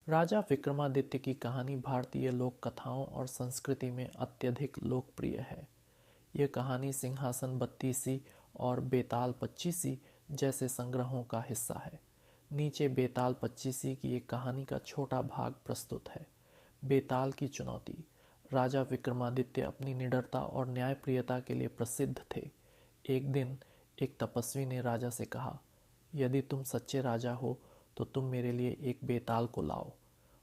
राजा विक्रमादित्य की कहानी भारतीय लोक कथाओं और संस्कृति में अत्यधिक लोकप्रिय है। यह कहानी सिंहासन बत्तीसी और बेताल पच्चीसी जैसे संग्रहों का हिस्सा है। नीचे बेताल पच्चीसी की एक कहानी का छोटा भाग प्रस्तुत है। बेताल की चुनौती। राजा विक्रमादित्य अपनी निडरता और न्यायप्रियता के लिए प्रसिद्ध थे। एक दिन एक तपस्वी ने राजा से कहा, यदि तुम सच्चे राजा हो तो तुम मेरे लिए एक बेताल को लाओ।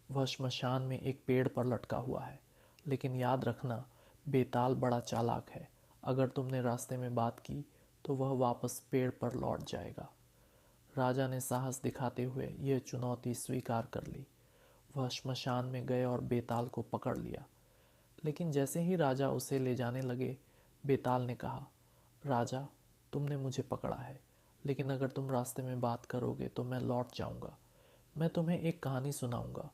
वह श्मशान में एक पेड़ पर लटका हुआ है, लेकिन याद रखना, बेताल बड़ा चालाक है। अगर तुमने रास्ते में बात की तो वह वापस पेड़ पर लौट जाएगा। राजा ने साहस दिखाते हुए यह चुनौती स्वीकार कर ली। वह श्मशान में गए और बेताल को पकड़ लिया। लेकिन जैसे ही राजा उसे ले जाने लगे, बेताल ने कहा, राजा, तुमने मुझे पकड़ा है, लेकिन अगर तुम रास्ते में बात करोगे तो मैं लौट जाऊंगा। मैं तुम्हें एक कहानी सुनाऊंगा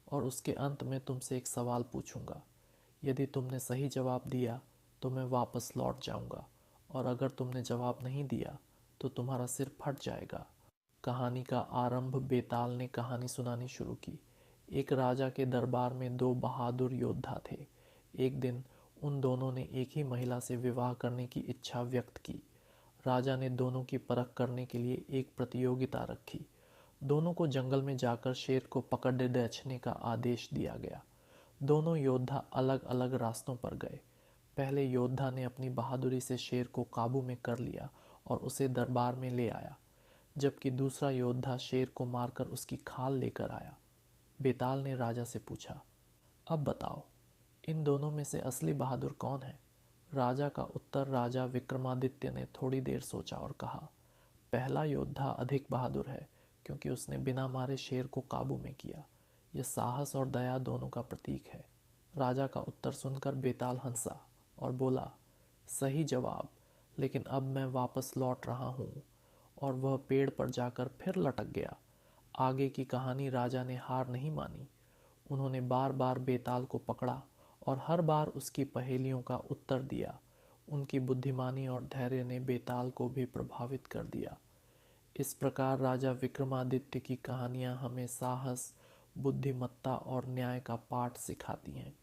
और उसके अंत में तुमसे एक सवाल पूछूंगा। यदि तुमने सही जवाब दिया तो मैं वापस लौट जाऊंगा, और अगर तुमने जवाब नहीं दिया तो तुम्हारा सिर फट जाएगा। कहानी का आरंभ बेताल ने कहानी सुनानी शुरू की। एक राजा के दरबार में दो बहादुर योद्धा थे। एक दिन उन दोनों ने एक ही महिला से विवाह करने की इच्छा व्यक्त की। राजा ने दोनों की परख करने के लिए एक प्रतियोगिता रखी। दोनों को जंगल में जाकर शेर को पकड़ बेचने का आदेश दिया गया। दोनों योद्धा अलग अलग रास्तों पर गए। पहले योद्धा ने अपनी बहादुरी से शेर को काबू में कर लिया और उसे दरबार में ले आया, जबकि दूसरा योद्धा शेर को मारकर उसकी खाल लेकर आया। बेताल ने राजा से पूछा, अब बताओ, इन दोनों में से असली बहादुर कौन है? राजा का उत्तर। राजा विक्रमादित्य ने थोड़ी देर सोचा और कहा, पहला योद्धा अधिक बहादुर है, क्योंकि उसने बिना मारे शेर को काबू में किया। यह साहस और दया दोनों का प्रतीक है। राजा का उत्तर सुनकर बेताल हंसा और बोला, सही जवाब, लेकिन अब मैं वापस लौट रहा हूँ। और वह पेड़ पर जाकर फिर लटक गया। आगे की कहानी राजा ने हार नहीं मानी। उन्होंने बार बार बेताल को पकड़ा और हर बार उसकी पहेलियों का उत्तर दिया। उनकी बुद्धिमानी और धैर्य ने बेताल को भी प्रभावित कर दिया। इस प्रकार राजा विक्रमादित्य की कहानियां हमें साहस, बुद्धिमत्ता और न्याय का पाठ सिखाती हैं।